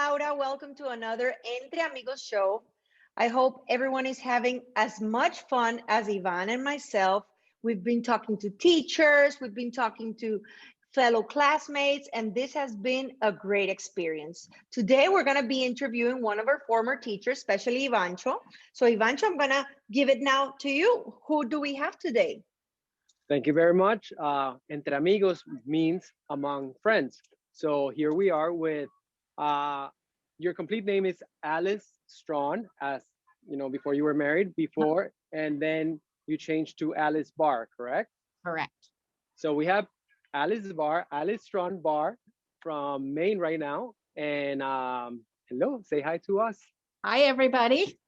Laura. Welcome to another Entre Amigos show. I hope everyone is having as much fun as Ivan and myself. We've been talking to teachers, we've been talking to fellow classmates, and this has been a great experience. Today, we're going to be interviewing one of our former teachers, especially Ivancho. So, Ivancho, I'm going to give it now to you. Who do we have today? Thank you very much. Entre amigos means among friends. So here we are with uh, your complete name is Alice Strawn, as you know, before you were married, before, and then you changed to Alice Barr, correct? Correct. So we have Alice Barr, Alice Strawn Barr from Maine right now. And hello, say hi to us. Hi, everybody.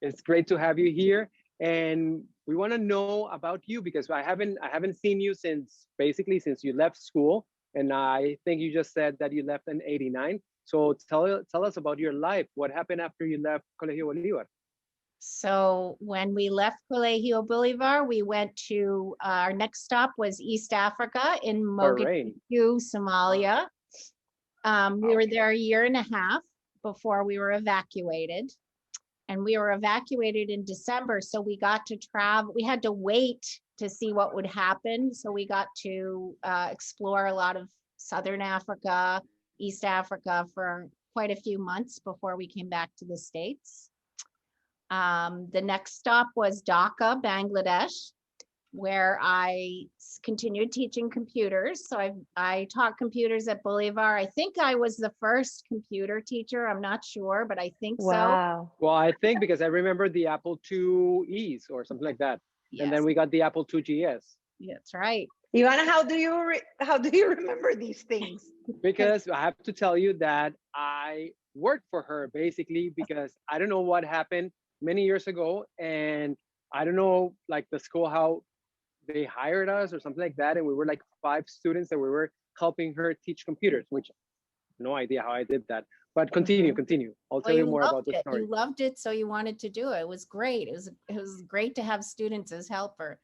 It's great to have you here, and we want to know about you because I haven't seen you since basically since you left school, and I think you just said that you left in '89. So tell us about your life. What happened after you left Colegio Bolivar? So when we left Colegio Bolivar, we went to our next stop was East Africa in Bahrain. Mogadishu, Somalia. We were there a year and a half before we were evacuated. And we were evacuated in December. So we got to travel. We had to wait to see what would happen. So we got to explore a lot of Southern Africa, East Africa for quite a few months before we came back to the States. The next stop was Dhaka, Bangladesh, where I continued teaching computers. So I taught computers at Bolivar. I think I was the first computer teacher. I'm not sure, but I think so. Wow. Well, I think because I remember the Apple IIe's or something like that, and then Yes, we got the Apple II GS. that's right. Ivana, how do you remember these things? Because I have to tell you that I worked for her basically because I don't know what happened many years ago, and I don't know like the school how they hired us or something like that, and we were like 5 students that we were helping her teach computers, which no idea how I did that. But continue. I'll tell Well, you you more about loved the it. story. You loved it, so you wanted to do it. It was great. It was great to have students as helper.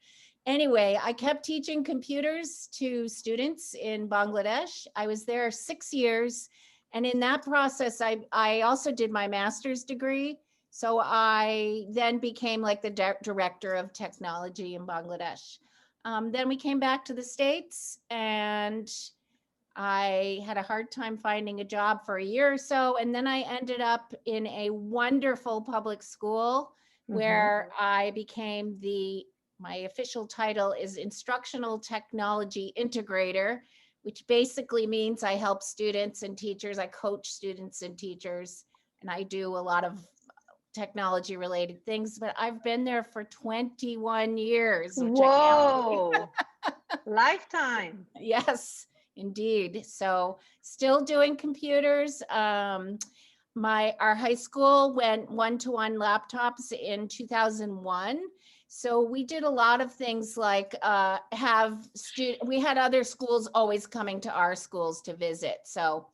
Anyway, I kept teaching computers to students in Bangladesh. I was there 6 years, and in that process, I also did my master's degree. So I then became like the director of technology in Bangladesh. Then we came back to the States, and I had a hard time finding a job for a year or so. And then I ended up in a wonderful public school where I became my official title is instructional technology integrator, which basically means I help students and teachers. I coach students and teachers, and I do a lot of technology related things, but I've been there for 21 years of technology. Whoa. Lifetime. Yes, indeed. So still doing computers. Our high school went one-to-one laptops in 2001. So we did a lot of things like we had other schools always coming to our schools to visit. So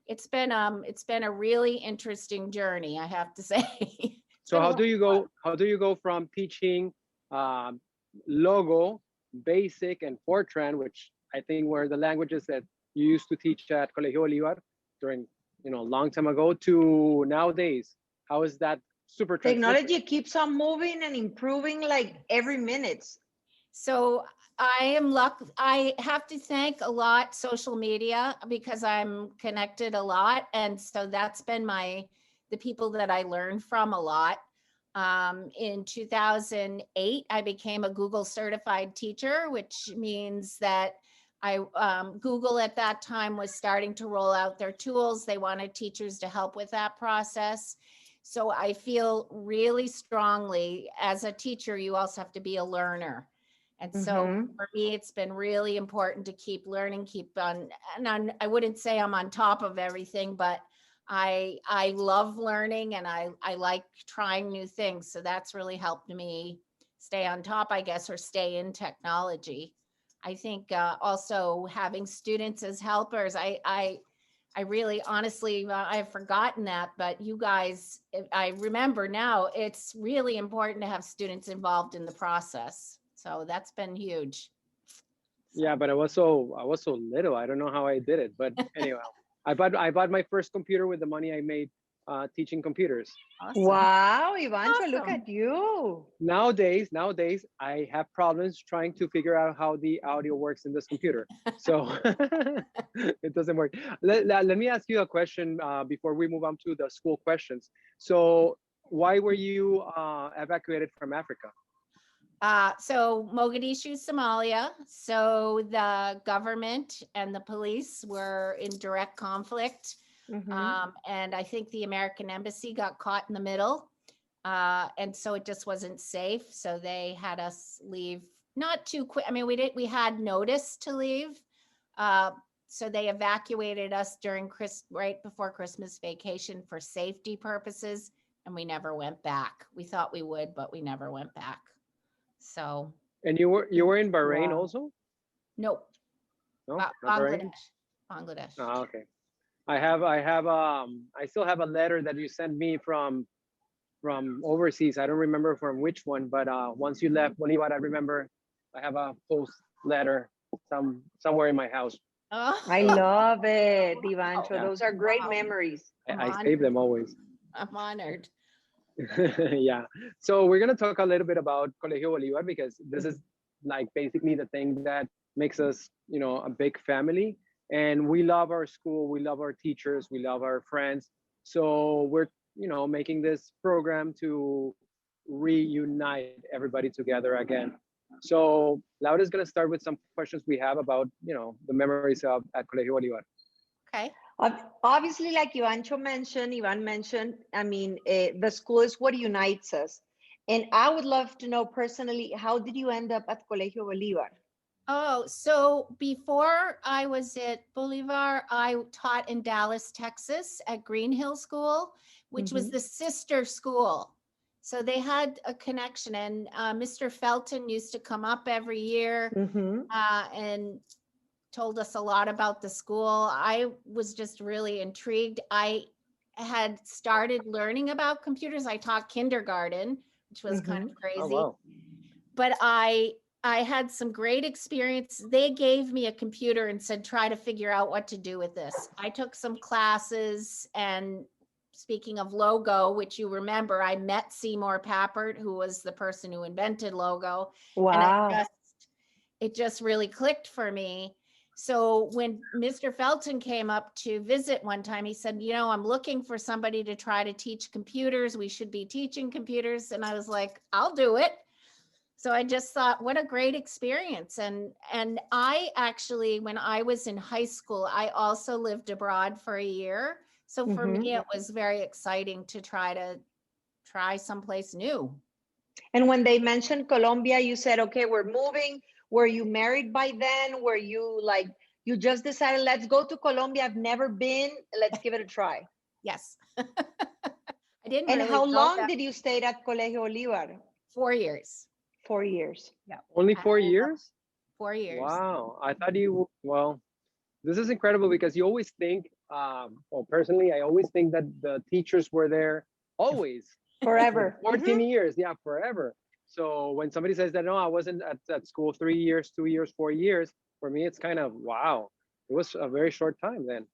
it's been a really interesting journey, I have to say. So how do you go? How do you go from teaching Logo, Basic, and Fortran, which I think were the languages that you used to teach at Colegio Bolivar during a long time ago, to nowadays? How is that super transition? Technology keeps on moving and improving like every minute. So I have to thank a lot social media because I'm connected a lot. And so that's been the people that I learned from a lot. In 2008, I became a Google certified teacher, which means that Google at that time was starting to roll out their tools. They wanted teachers to help with that process. So I feel really strongly as a teacher, you also have to be a learner. And so for me, it's been really important to keep learning, I wouldn't say I'm on top of everything, but I love learning and I like trying new things. So that's really helped me stay on top, I guess, or stay in technology. I think also having students as helpers, I really honestly, I've forgotten that, but you guys, I remember now, it's really important to have students involved in the process. So that's been huge. Yeah, but I was so little. I don't know how I did it, but anyway. I bought my first computer with the money I made teaching computers. Awesome. Wow, Ivancho, look Awesome. at Nowadays, Nowadays, I have problems trying to figure out how the audio works in this computer. So it doesn't work. Let me ask you a question before we move on to the school questions. So why were you evacuated from Africa? So Mogadishu, Somalia. So the government and the police were in direct conflict. And I think the American embassy got caught in the middle. And so it just wasn't safe. So they had us leave not too quick. I mean, we had notice to leave. So they evacuated us during right before Christmas vacation for safety purposes. And we never went back. We thought we would, but we never went back. So. And you were in Bahrain Wow. also? Nope. No, not Bahrain? Bangladesh. Oh, okay. I still have a letter that you sent me from overseas. I don't remember from which one, but once you left Bolivar, I remember I have a post letter somewhere in my house. Oh, I love it, Ivancho. Yeah. Those are great Wow. memories. I save them always. I'm honored. Yeah. So we're gonna talk a little bit about Colegio Bolivar because this is like basically the thing that makes us, a big family. And we love our school, we love our teachers, we love our friends. So we're, making this program to reunite everybody together again. So Laura's gonna start with some questions we have about, the memories at Colegio Bolivar. Okay. Obviously, like Ivan mentioned, I mean, the school is what unites us. And I would love to know personally, how did you end up at Colegio Bolivar? Oh, so before I was at Bolivar, I taught in Dallas, Texas at Green Hill School, which was the sister school. So they had a connection, and Mr. Felton used to come up every year and told us a lot about the school. I was just really intrigued. I had started learning about computers. I taught kindergarten, which was kind of crazy. Oh, wow. But I had some great experience. They gave me a computer and said, try to figure out what to do with this. I took some classes, and speaking of logo, which you remember, I met Seymour Papert, who was the person who invented logo. Wow. And it just really clicked for me. So when Mr. Felton came up to visit one time, he said, I'm looking for somebody to try to teach computers. We should be teaching computers. And I was like, I'll do it. So I just thought, what a great experience. And I actually, when I was in high school, I also lived abroad for a year. So for me, it was very exciting to try someplace new. And when they mentioned Colombia, you said, okay, we're moving. Were you married by then? Were you you just decided, let's go to Colombia? I've never been. Let's give it a try. Yes. I didn't. And really how know long that. did you stay at Colegio Bolivar? 4 years. 4 years. Yeah. Only 4 years? 4 years. Wow. I thought this is incredible because you always think, personally, I always think that the teachers were there always. Forever. 14 years. Yeah, forever. So when somebody says that, no, I wasn't at school 3 years, 2 years, 4 years, for me, it's kind of, wow. It was a very short time then.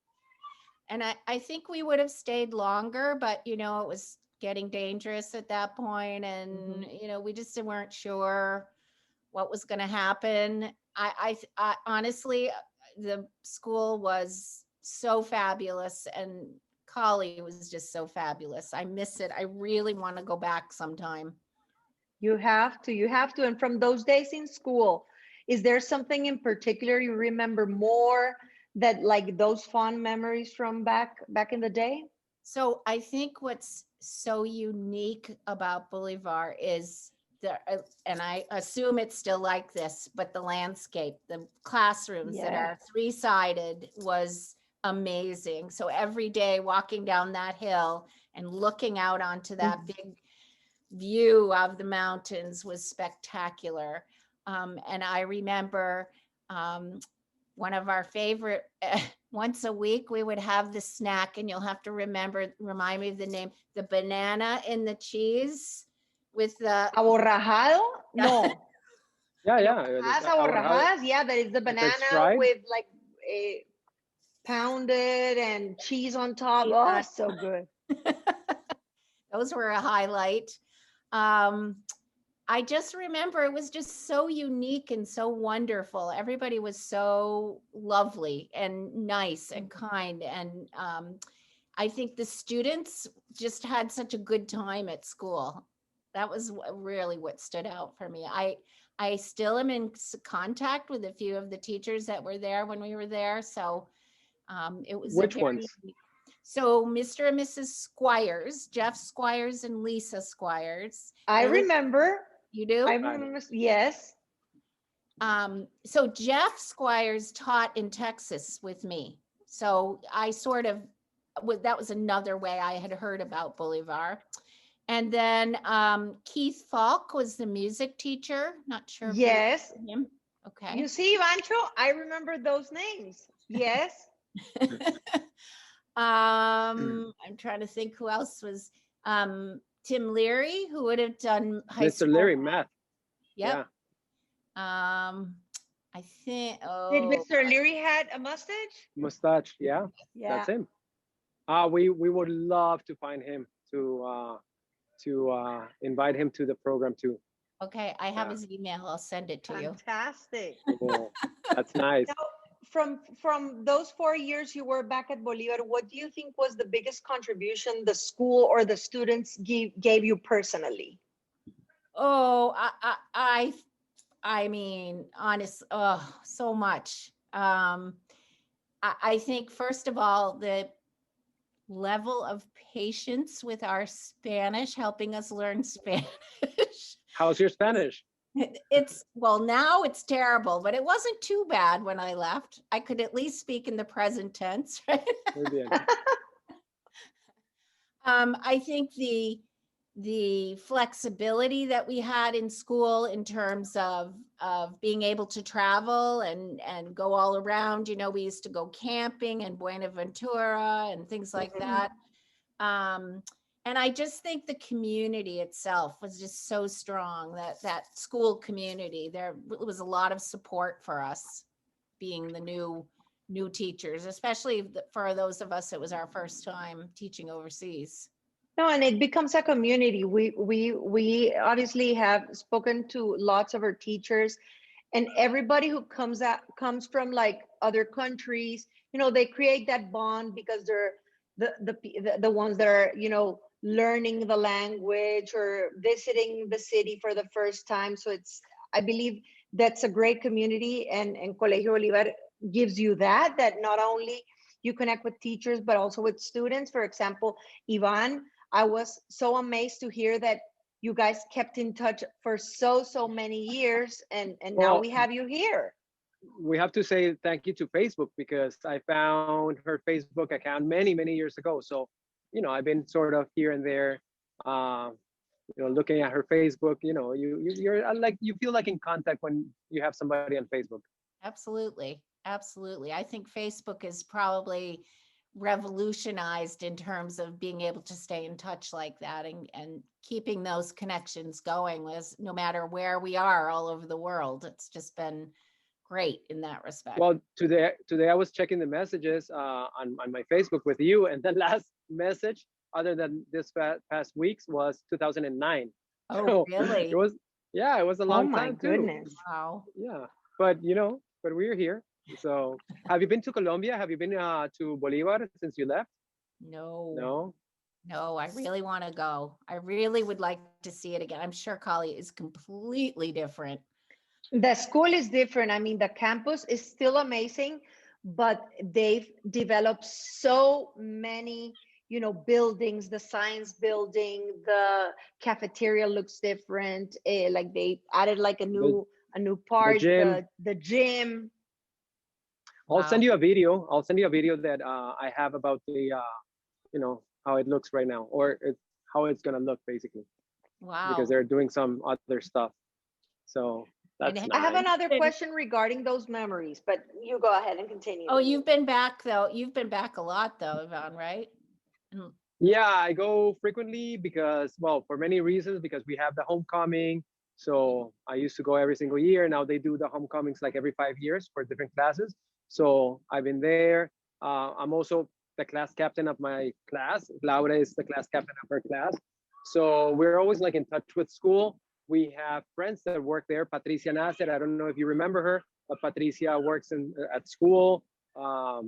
And I think we would have stayed longer, but, it was getting dangerous at that point. And, we just weren't sure what was going to happen. I honestly, the school was so fabulous, and Collie was just so fabulous. I miss it. I really want to go back sometime. You have to. And from those days in school, is there something in particular you remember more, that like those fond memories from back in the day? So I think what's so unique about Bolivar is and I assume it's still like this, but the landscape, the classrooms that are 3-sided was amazing. So every day walking down that hill and looking out onto that big view of the mountains was spectacular. And I remember one of our favorite, once a week we would have the snack, and you'll have to remind me of the name, the banana and the cheese with the Aborrajado? No. Yeah. Aborrajadas, yeah, that is the banana with like pounded and cheese on top. Oh, so good. Those were a highlight. Um, I just remember it was just so unique and so wonderful. Everybody was so lovely and nice and kind. And I think the students just had such a good time at school. That was really what stood out for me. I still am in contact with a few of the teachers that were there when we were there. So it was Which a very, ones? so Mr. and Mrs. Squires, Jeff Squires and Lisa Squires. I They live, remember. you do? I remember. Yes. So Jeff Squires taught in Texas with me. So I sort of, that was another way I had heard about Bolivar. And then Keith Falk was the music teacher. Not sure if you Yes. remember him. Okay. You see, Ivancho, I remember those names. Yes. I'm trying to think who else was Tim Leary, who would have done high Mr. school. Leary, math. Yep. Yeah. I think, Did oh, Mr. Leary had a mustache? Mustache. Yeah, Yeah. that's him. We would love to find him to invite him to the program too. okay. I have Yeah. his email. I'll send it to you. Fantastic. Oh, that's nice. Now, from those 4 years you were back at Bolivar, what do you think was the biggest contribution the school or the students gave you personally? Oh, I mean, honest, oh, so much. I think first of all, the level of patience with our Spanish, helping us learn Spanish. How's your Spanish? It's, well, now it's terrible, but it wasn't too bad when I left. I could at least speak in the present tense, right? Muy bien. I think the flexibility that we had in school in terms of being able to travel and go all around. You know, we used to go camping in Buenaventura and things like that. And I just think the community itself was just so strong, that school community. There was a lot of support for us being the new teachers, especially for those of us, it was our first time teaching overseas. No, and it becomes a community. We obviously have spoken to lots of our teachers, and everybody who comes from like other countries. You know, they create that bond because they're the ones that are, you know, learning the language or visiting the city for the first time. So it's, I believe that's a great community, and Colegio Bolivar gives you that not only you connect with teachers but also with students. For example, Ivan, I was so amazed to hear that you guys kept in touch for so many years, and now Well, we have you here. we have to say thank you to Facebook because I found her Facebook account many years ago. So, you know, I've been sort of here and there, you know, looking at her Facebook. You know, you're like, you feel like in contact when you have somebody on Facebook. Absolutely. Absolutely. I think Facebook is probably revolutionized in terms of being able to stay in touch like that, and keeping those connections going was, no matter where we are all over the world. It's just been great in that respect. Well, today I was checking the messages on my Facebook with you, and the last message, other than this past weeks, was 2009. Oh, So really? it was, yeah, it was a Oh long my time too. goodness. Wow. Yeah, but you know, but we're here. So, have you been to Colombia? Have you been to Bolivar since you left? No, No. I really want to go. I really would like to see it again. I'm sure Kali is completely different. The school is different. I mean, the campus is still amazing, but they've developed so many, you know, buildings. The science building, the cafeteria looks different. Like they added like a new part, gym. the gym. I'll Wow. send you a video. I'll send you a video that I have about the, you know, how it looks right now, or how it's gonna look basically, Wow. because they're doing some other stuff. So that's And I have nice. another question regarding those memories, but you go ahead and continue. Oh, you've been back though. You've been back a lot though, Yvonne, right? Yeah, I go frequently because, well, for many reasons, because we have the homecoming. So I used to go every single year. Now they do the homecomings like every 5 years for different classes. So I've been there. I'm also the class captain of my class. Laura is the class captain of her class. So we're always like in touch with school. We have friends that work there. Patricia Nasser, I don't know if you remember her, but Patricia works at school.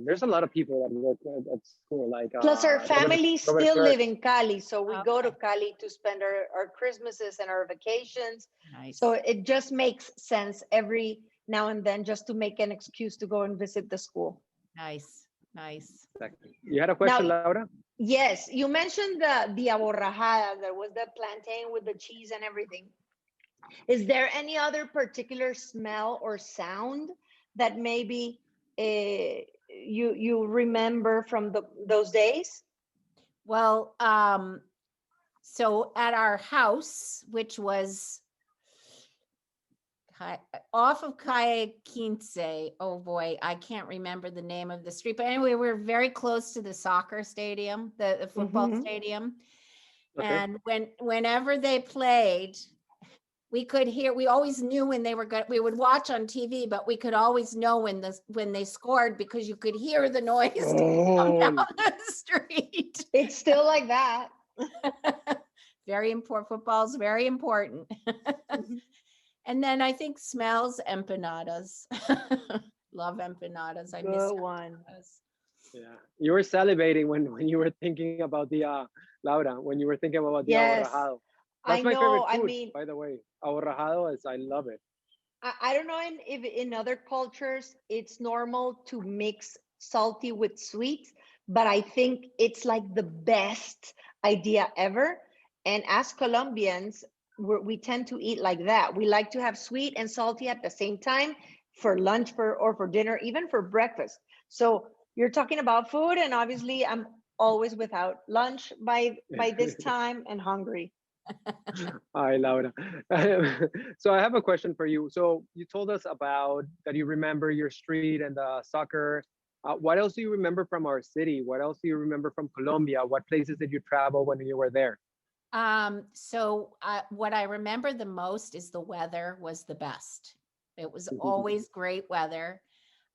There's a lot of people that work at school, like Plus, our family Robert still Kirk. live in Cali, so we go to Okay. Cali to spend our Christmases and our vacations. Nice. So it just makes sense every now and then just to make an excuse to go and visit the school. Nice. Nice. Exactly. You had a question, Now, Laura? yes, you mentioned the aborrajada. There was the plantain with the cheese and everything. Is there any other particular smell or sound that maybe you remember from those days? Well, so at our house, which was off of Calle Quince, oh boy, I can't remember the name of the street, but anyway, we're very close to the soccer stadium, the football Mhm. stadium. Okay. And whenever they played, we could hear, we always knew when they were good. We would watch on TV, but we could always know when they scored because you could hear the noise come down Oh, the street. It's still like that. Very important. Football's very important. Mhm. And then I think smells, empanadas. Love empanadas. I miss Good one. empanadas. yeah. You were salivating when you were thinking about the Laura, when you were thinking about the Yes, aborrajado. I That's my know. favorite I food, mean, by the way. Aborrajado is, I love it. I don't know if in other cultures it's normal to mix salty with sweet, but I think it's like the best idea ever. And as Colombians, we tend to eat like that. We like to have sweet and salty at the same time for lunch or for dinner, even for breakfast. So you're talking about food, and obviously I'm always without lunch by this time and hungry. Hi, Laura. So I have a question for you. So you told us about that you remember your street and the soccer. What else do you remember from our city? What else do you remember from Colombia? What places did you travel when you were there? So what I remember the most is the weather was the best. It was always great weather.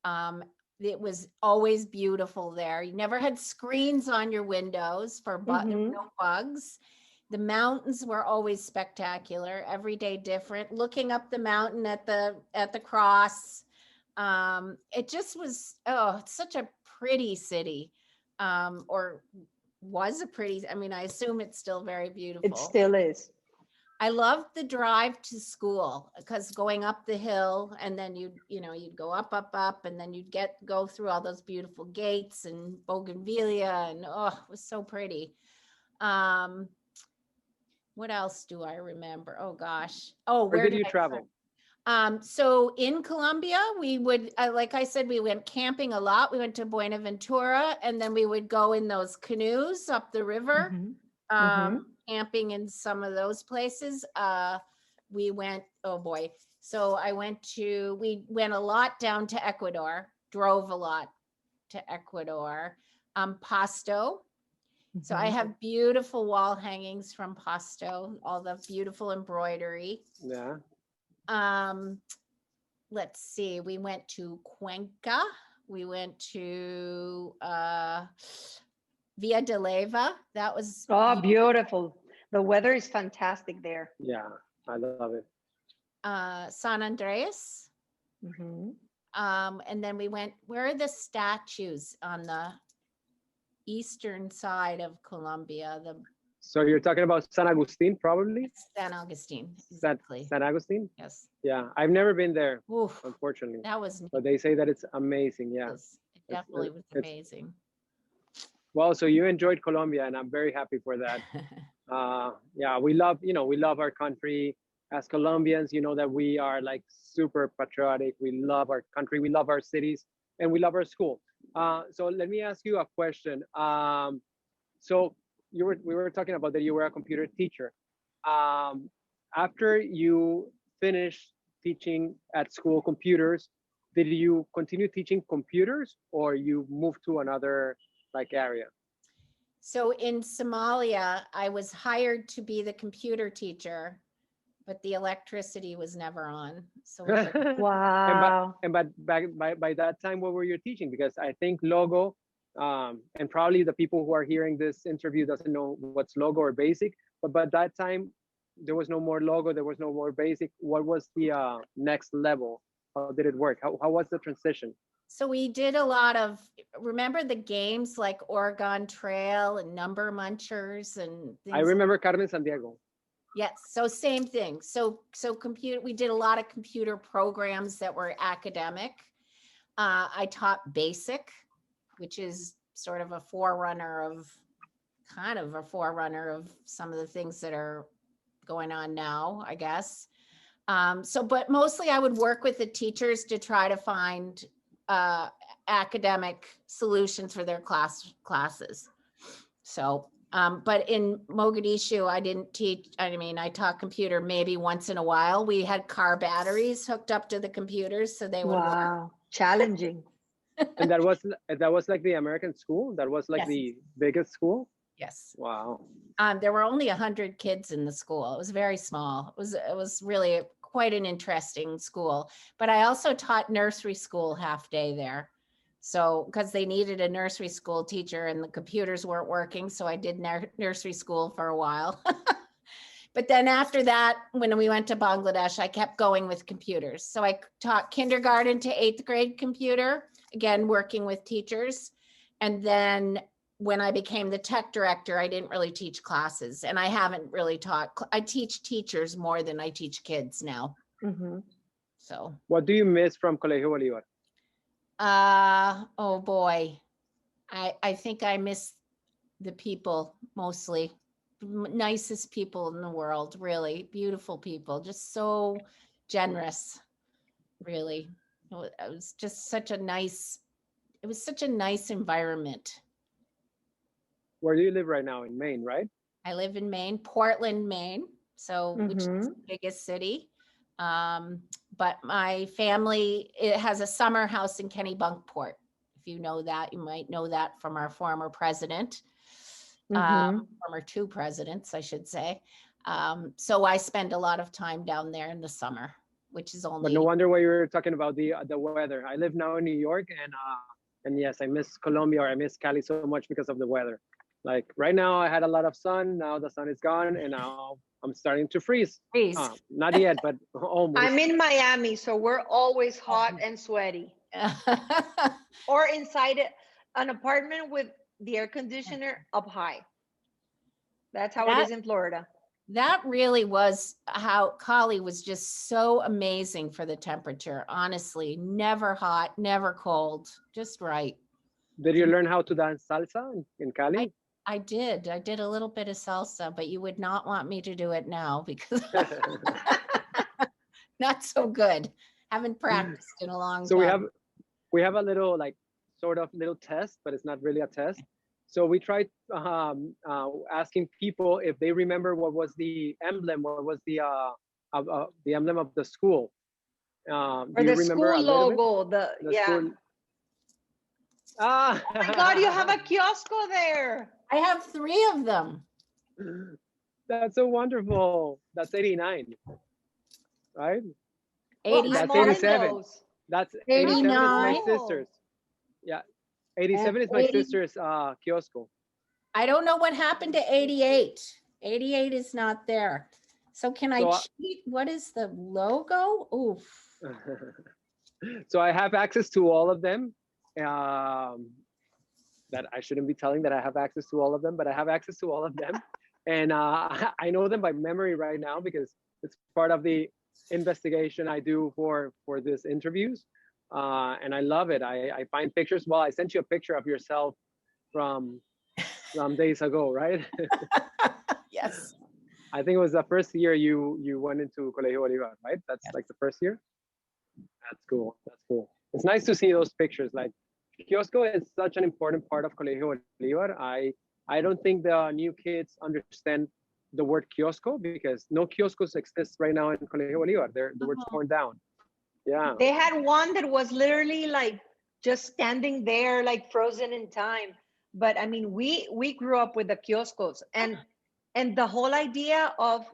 Um, it was always beautiful there. You never had screens on your windows for Hmm. no bugs. The mountains were always spectacular, every day different. Looking up the mountain at the cross, it just was, oh, it's such a pretty city, or was a pretty. I mean, I assume it's still very It beautiful. still is. I loved the drive to school because going up the hill and then you'd go up, and then you'd go through all those beautiful gates and bougainvillea, and oh, it was so pretty. Um, what else do I remember? Oh gosh. Oh, Where where did did you I travel? So in Colombia, we would, like I said, we went camping a lot. We went to Buenaventura, and then we would go in those canoes up the river, Hmm. Hmm. camping in some of those places. We went, oh boy. So we went a lot down to Ecuador, drove a lot to Ecuador. Pasto. So I have beautiful wall hangings from Pasto, all the beautiful embroidery. Yeah. Um, let's see, we went to Cuenca. We went to Villa de Leyva. That was Oh, beautiful. The weather is fantastic there. Yeah. I love it. San Andreas. Hmm. And then we went, where are the statues on the eastern side of Colombia? The So you're talking about San Agustin, probably? San Augustine, San, exactly. San Agustin? Yes. Yeah. I've never been there, Oof, unfortunately. that was neat. But they say that it's amazing. Yeah. It definitely was It's amazing. well, so you enjoyed Colombia, and I'm very happy for that. Yeah, we love, we love our country. As Colombians, you know that we are like super patriotic. We love our country, we love our cities, and we love our school. So let me ask you a question. So we were talking about that you were a computer teacher. Um, After you finished teaching at school computers, did you continue teaching computers, or you moved to another like area? So in Somalia, I was hired to be the computer teacher, but the electricity was never on. So we and couldn't. but Wow. and but back by that time, what were you teaching? Because I think logo And probably the people who are hearing this interview doesn't know what's logo or basic, but by that time, there was no more logo, there was no more basic. What was the next level? How did it work? How was the transition? So we did a lot of, remember the games like Oregon Trail and Number Munchers and I things? remember Carmen Sandiego. Yes, so same thing. So we did a lot of computer programs that were academic. I taught BASIC, which is sort of a forerunner of some of the things that are going on now, I guess. But mostly I would work with the teachers to try to find academic solutions for their classes. So, but in Mogadishu, I didn't teach. I mean, I taught computer maybe once in a while. We had car batteries hooked up to the computers, so they would work. Wow, challenging. And that was like the American school. That was like Yes. the biggest school. Yes. Wow. There were only 100 kids in the school. It was very small. It was really quite an interesting school. But I also taught nursery school half day there. So, because they needed a nursery school teacher and the computers weren't working. So I did nursery school for a while. But then after that, when we went to Bangladesh, I kept going with computers. So I taught kindergarten to 8th grade computer, again, working with teachers. And then when I became the tech director, I didn't really teach classes, and I haven't really taught. I teach teachers more than I teach kids now. Mm-hmm. So, What do you miss from Colegio Bolivar? oh boy, I think I miss the people mostly. Nicest people in the world, really beautiful people, just so generous. Really, it was just such a nice. It was such a nice environment. Where do you live right now? In Maine, right? I live in Maine, Portland, Maine, so which is the biggest city. But my family, it has a summer house in Kennebunkport. If you know that, you might know that from our former president, former two presidents, I should say. So I spend a lot of time down there in the summer, which is only. But no wonder why you were talking about the weather. I live now in New York, and yes, I miss Colombia, or I miss Cali so much because of the weather. Like right now, I had a lot of sun. Now the sun is gone, and now I'm starting to freeze. Not yet, but almost. I'm in Miami, so we're always hot and sweaty. Or inside an apartment with the air conditioner up high. That's how it is in Florida. That really was how Cali was just so amazing for the temperature. Honestly, never hot, never cold, just right. Did you learn how to dance salsa in Cali? I did a little bit of salsa, but you would not want me to do it now because not so good. Haven't practiced in a long time. So we have a little like sort of little test, but it's not really a test. So we tried asking people if they remember what was the emblem, what was the emblem of the school. Or the school logo, the school. Oh my God, you have a kiosco there. I have 3 of them. That's so wonderful. That's 89, right? 80. That's 87. That's 89. 87 is my sister's. Yeah, 87 is my sister's kiosco. I don't know what happened to 88. 88 is not there. So can I cheat? What is the logo? Oof. So I have access to all of them. That I shouldn't be telling that I have access to all of them, but I have access to all of them. And I know them by memory right now because it's part of the investigation I do for these interviews. And I love it. I find pictures. Well, I sent you a picture of yourself from days ago, right? Yes. I think it was the first year you went into Colegio Bolivar, right? That's like the first year. That's cool. That's cool. It's nice to see those pictures. Like kiosco is such an important part of Colegio Bolivar. I don't think the new kids understand the word kiosco because no kioscos exist right now in Colegio Bolivar. They were torn down. Yeah. They had one that was literally like just standing there, like frozen in time. But I mean, we grew up with the kioscos, and the whole idea of,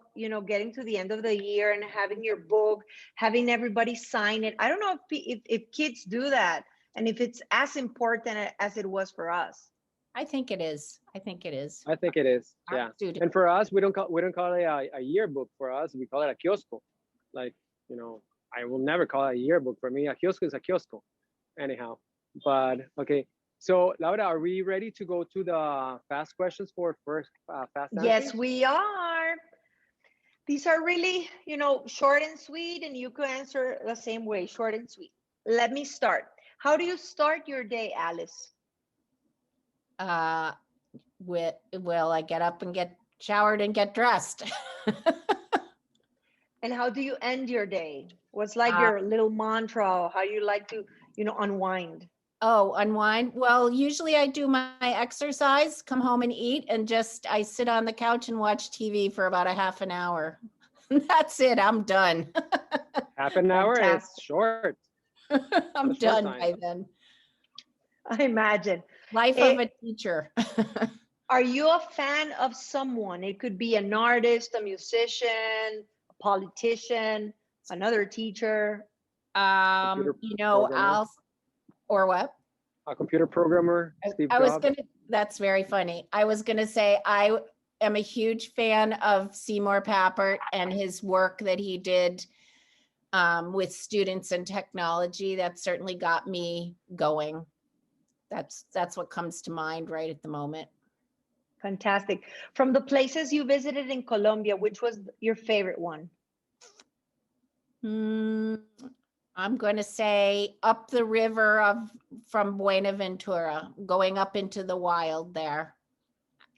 getting to the end of the year and having your book, having everybody sign it. I don't know if kids do that, and if it's as important as it was for us. I think it is. I think it is. I think it is. Our Yeah. students- And for us, we don't call it a yearbook. For us, we call it a kiosco. Like, I will never call it a yearbook. For me, a kiosco is a kiosco. Anyhow, but okay. So Laura, are we ready to go to the fast questions for first fast answers? Yes, we are. These are really, short and sweet, and you could answer the same way, short and sweet. Let me start. How do you start your day, Alice? Well, I get up and get showered and get dressed. And how do you end your day? What's like Uh, your little mantra? How you like to, unwind? Oh, unwind. Well, usually I do my exercise, come home and eat, and I sit on the couch and watch TV for about a half an hour. That's it. I'm done. Half an hour is Fantastic. short. I'm A short done time. by then. I imagine. Life of a teacher. Are you a fan of someone? It could be an artist, a musician, a politician, another teacher. Computer programmer. Or what? A computer programmer, Steve I was Jobs. that's very funny. I was gonna say, I am a huge fan of Seymour Papert and his work that he did with students and technology. That certainly got me going. That's what comes to mind right at the moment. Fantastic. From the places you visited in Colombia, which was your favorite one? I'm going to say up the river from Buenaventura, going up into the wild there.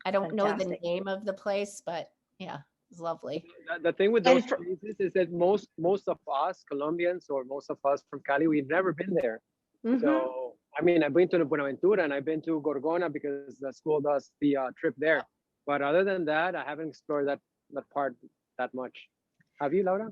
I don't know the Fantastic. name of the place, but yeah, it's lovely. The thing with those And for- places is that most of us Colombians, or most of us from Cali, we've never been there. Mhm. So I mean, I've been to Buenaventura and I've been to Gorgona because the school does the trip there. But other than that, I haven't explored that part that much. Have you, Laura?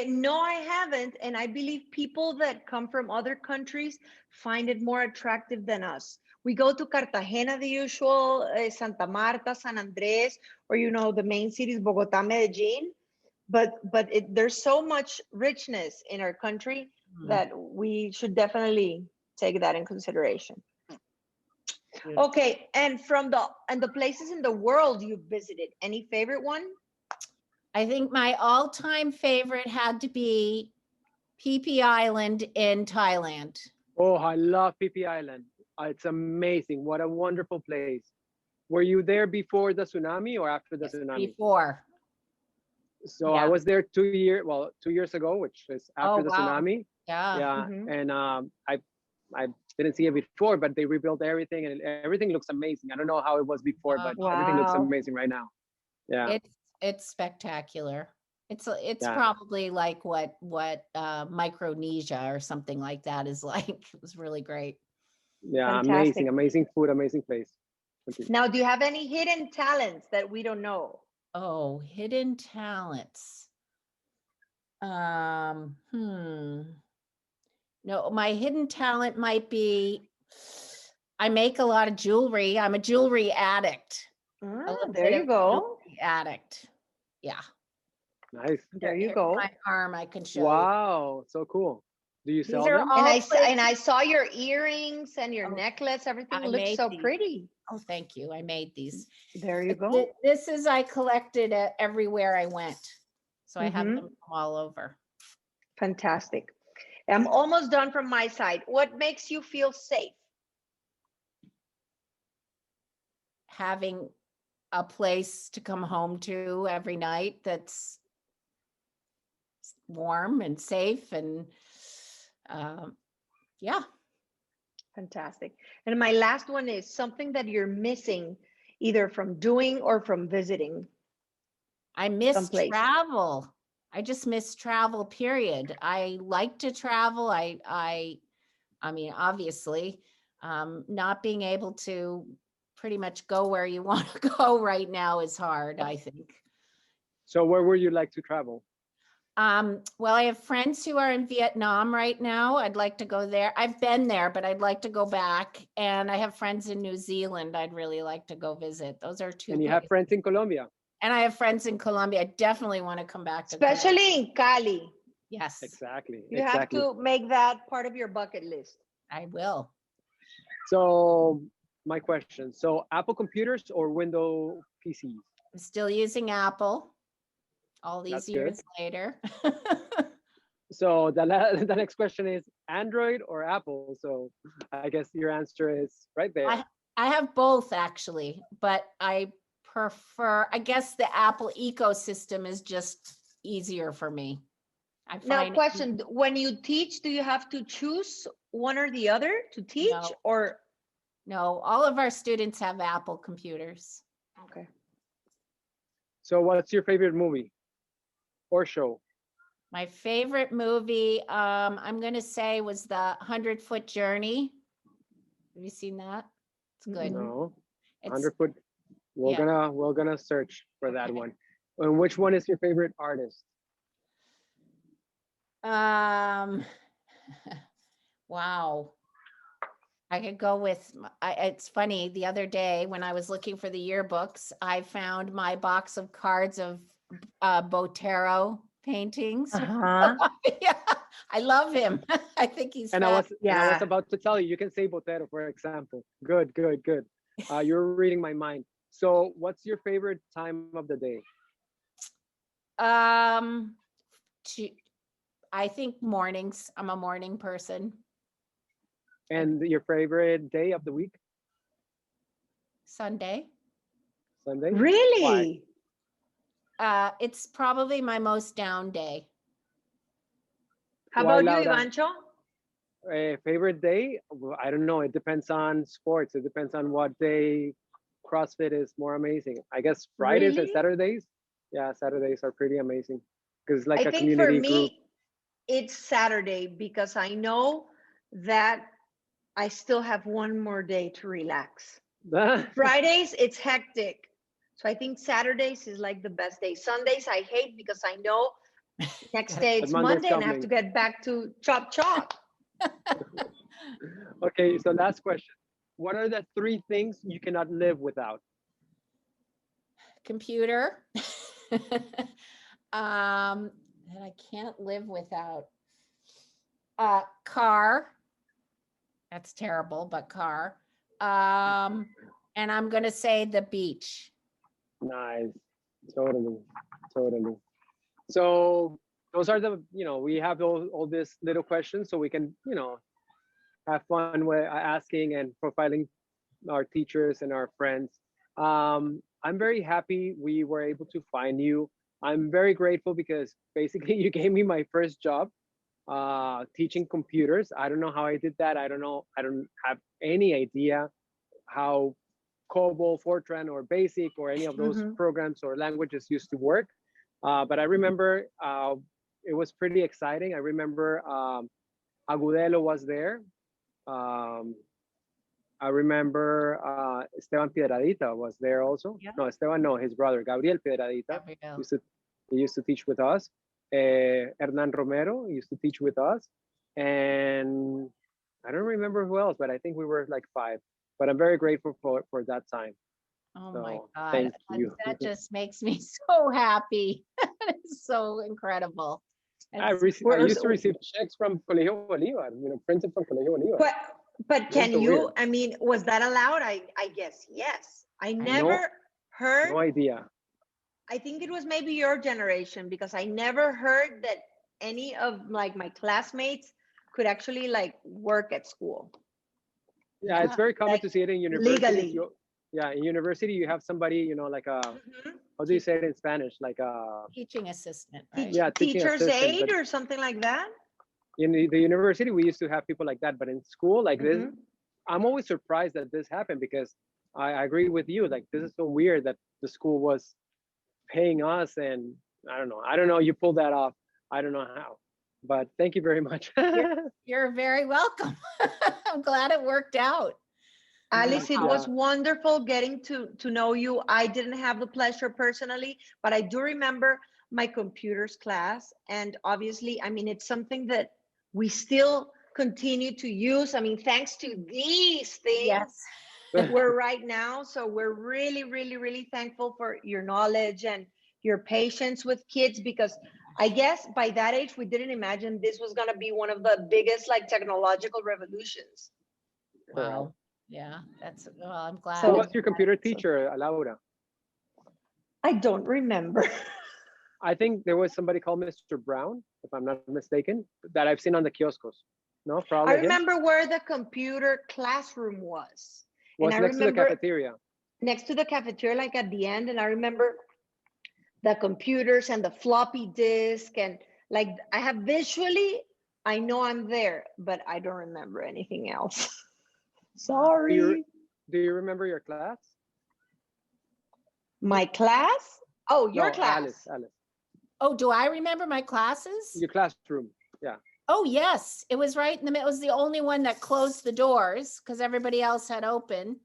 No, I haven't. And I believe people that come from other countries find it more attractive than us. We go to Cartagena, the usual, Santa Marta, San Andres, or, the main cities, Bogota, Medellin. But there's so much richness in our country that we should definitely take that in consideration. Yeah. Okay, and the places in the world you've visited, any favorite one? I think my all-time favorite had to be Phi Phi Island in Thailand. Oh, I love Phi Phi Island. It's amazing. What a wonderful place. Were you there before the tsunami or after the tsunami? Before. So Yeah. I was there 2 years ago, which is after the tsunami. Yeah. Yeah, Mhm. and I didn't see it before, but they rebuilt everything, and everything looks amazing. I don't know how it was before, but everything looks Wow. amazing right now. Yeah. It's spectacular. It's Yeah. probably like what Micronesia or something like that is like. It was really great. Yeah, Fantastic. amazing food, amazing place. Okay. Now, do you have any hidden talents that we don't know? Oh, hidden talents. No, my hidden talent might be I make a lot of jewelry. I'm a jewelry addict. There you go. Addict. Yeah. Nice. There you Here's go. my arm, I can show you. Wow, so cool. Do you sell are them? all And I saw your earrings and your necklace. Everything I looks made so these. pretty. Oh, thank you. I made these. There you go. This is I collected everywhere I went. So I have Mhm. them from all over. Fantastic. I'm almost done from my side. What makes you feel safe? Having a place to come home to every night that's warm and safe and yeah. Fantastic. And my last one is something that you're missing either from doing or from visiting. I miss Someplace. travel. I just miss travel, period. I like to travel. I mean, obviously, not being able to pretty much go where you want to go right now is hard, I think. So where would you like to travel? Well, I have friends who are in Vietnam right now. I'd like to go there. I've been there, but I'd like to go back. And I have friends in New Zealand. I'd really like to go visit. Those are two. And you have places. friends in Colombia? And I have friends in Colombia. I definitely want to come back to Especially in Cali. Yes. Exactly. You have to make that part of your bucket list. I will. So my question, so Apple computers or Windows PCs? I'm still using Apple all these That's good. years later. So the next question is Android or Apple? So I guess your answer is right there. I have both actually, but I prefer, I guess the Apple ecosystem is just easier for me. I Now, find question, when you teach, do you have to choose one or the other to teach No. or? no, all of our students have Apple computers. Okay. So what's your favorite movie or show? My favorite movie, I'm gonna say was the 100-Foot Journey. Have you seen that? It's good. No, It's 100 foot. We're yeah. gonna search for that Okay. one. And which one is your favorite artist? um wow. I could go with, it's funny, the other day when I was looking for the yearbooks, I found my box of cards of Botero paintings. Uh-huh. Yeah, I love him. I think he's And I was Yeah. about to tell you, you can say Botero, for example. Good, good, good. You're reading my mind. So what's your favorite time of the day? um to, I think mornings. I'm a morning person. And your favorite day of the week? Sunday. Sunday? Why? Really? It's probably my most down day. How Why, about you, Laura? Ivancho? Favorite day? Well, I don't know. It depends on sports. It depends on what day CrossFit is more amazing. I guess Fridays and Really? Saturdays. Yeah, Saturdays are pretty amazing because it's like I a think for community group. me, it's Saturday because I know that I still have one more day to relax. Fridays, it's hectic. So I think Saturdays is like the best day. Sundays, I hate because I know next day But it's Monday's Monday and I have to coming. get back to chop chop. Okay, so last question. What are the 3 things you cannot live without? Computer. That I can't live without. Car. That's terrible, but car. And I'm gonna say the beach. Nice. Totally. Totally. So those are the, we have all these little questions so we can, have fun with asking and profiling our teachers and our friends. I'm very happy we were able to find you. I'm very grateful because basically you gave me my first job teaching computers. I don't know how I did that. I don't know. I don't have any idea how COBOL, Fortran, or BASIC, or any of those Mhm. programs or languages used to work. But I remember it was pretty exciting. I remember Agudelo was there. Um, I remember Esteban Piedradita was there also. Yeah. No, Esteban, no, his brother, Gabriel Piedradita, There we go. he used to teach with us. Hernan Romero used to teach with us. And I don't remember who else, but I think we were like 5. But I'm very grateful for that time. Oh my So God. thank you. That just makes me so happy. It's so incredible. I It's- used to receive checks from Colegio Bolivar, printed from Colegio Bolivar. But It was can so you, weird. I mean, was that allowed? I guess yes. I never heard, No idea. I think it was maybe your generation because I never heard that any of like my classmates could actually like work at school Yeah, it's yeah. very common like to see it in universities. legally. In university, you have somebody, like a, Mhm. how do you say it in Spanish? Like a, Teaching assistant, right? yeah, teaching Teacher's assistant. aid But or something like that. in the university, we used to have people like that. But in school, like this, Mhm. I'm always surprised that this happened because I agree with you. Like, this is so weird that the school was paying us. And I don't know. You pulled that off. I don't know how. But thank you very much. You're very welcome. I'm glad it worked out. Alice, it Yeah. was wonderful getting to know you. I didn't have the pleasure personally, but I do remember my computers class. And obviously, I mean, it's something that we still continue to use. I mean, thanks to these things, Yes. we're right now. So we're really, really, really thankful for your knowledge and your patience with kids because I guess by that age, we didn't imagine this was going to be one of the biggest like technological revolutions. Wow. Yeah, that's, well, I'm glad. Who So- was your computer teacher, Laura? I don't remember. I think there was somebody called Mr. Brown, if I'm not mistaken, that I've seen on the kioscos. No, I probably him. remember where the computer classroom was. Was And I next to the remember cafeteria. next to the cafeteria, like at the end. And I remember the computers and the floppy disk. And like I have visually, I know I'm there, but I don't remember anything else. Sorry. Do you remember your class? My class? Oh, your No, class. Alice. Oh, do I remember my classes? Your classroom. Yeah. Oh, yes. It was right in the middle. It was the only one that closed the doors because everybody else had open.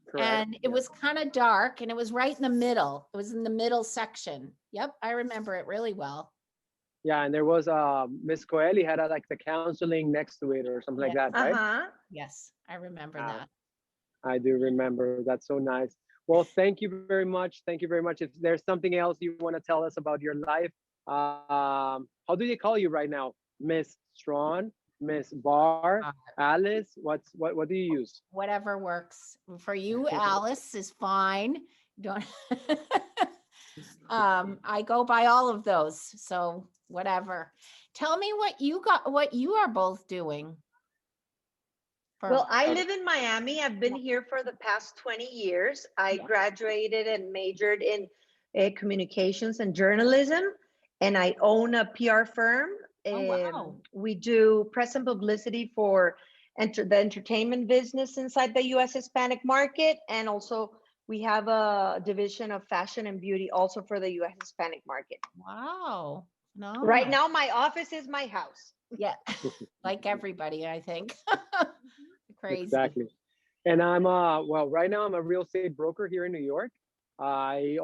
Correct. And it was kind of dark and it was right in the middle. It was in the middle section. Yep, I remember it really well. Yeah, and there was Miss Coeli had like the counseling next to it or something like that, right? Uh-huh. Yes, I remember Ah. that. I do remember. That's so nice. Well, thank you very much. Thank you very much. If there's something else you want to tell us about your life, how do they call you right now? Miss Strawn, Miss Barr, Alice? What do you use? Whatever works for you, Alice is fine. Don't. I go by all of those, so whatever. Tell me what you are both doing. Well, I live in Miami. I've been here for the past 20 years. I Yeah. graduated and majored in communications and journalism, and I own a PR firm. Oh, wow. We do press and publicity for the entertainment business inside the U.S. Hispanic market, and also we have a division of fashion and beauty also for the U.S. Hispanic market. Wow. No. Right now, my office is my house. Yeah, like everybody, I think. Crazy. Exactly. And I'm well, right now I'm a real estate broker here in New York. I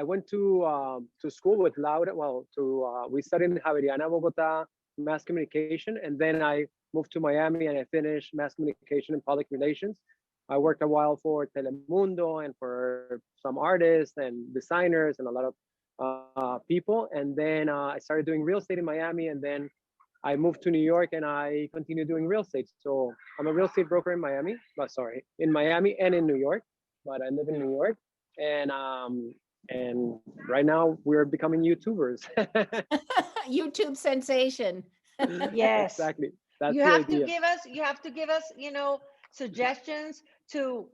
went to school with Laura. Well, we studied in Javeriana, Bogota, mass communication, and then I moved to Miami and I finished mass communication and public relations. I worked a while for Telemundo and for some artists and designers and a lot of people. And then I started doing real estate in Miami, and then I moved to New York and I continue doing real estate. So I'm a real estate broker in Miami. In Miami and in New York, but I live in New York. And right now we're becoming YouTubers. YouTube sensation. Yes. Exactly. That's you the have idea. to give us, suggestions to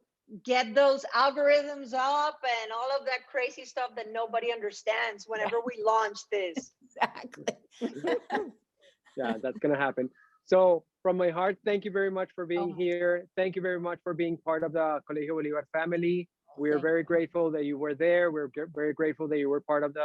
get those algorithms up and all of that crazy stuff that nobody understands whenever we launch this. Exactly. Yeah, that's gonna happen. So from my heart, thank you very much for being Oh. here. Thank you very much for being part of the Colegio Bolivar family. We are Thank very you. grateful that you were there. We're very grateful that you were part of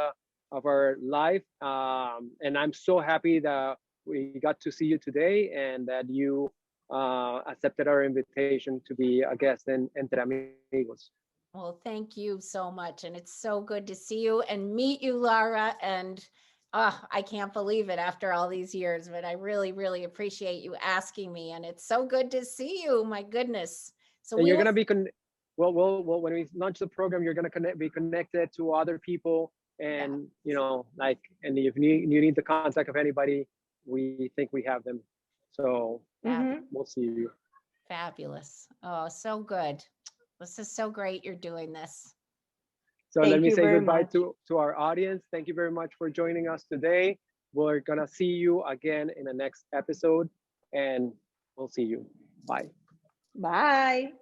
our life. And I'm so happy that we got to see you today and that you accepted our invitation to be a guest in Entre Amigos. Well, thank you so much. And it's so good to see you and meet you, Laura. And I can't believe it after all these years, but I really, really appreciate you asking me. And it's so good to see you. My goodness. So And you're will- gonna be well, when we launch the program, you're gonna be connected to other people, and and if you need the contact of anybody, we think we have them. So Mhm. we'll see you. Fabulous. Oh, so good. This is so great you're doing this. So Thank let me you say very goodbye much. to our audience. Thank you very much for joining us today. We're gonna see you again in the next episode, and we'll see you. Bye. Bye.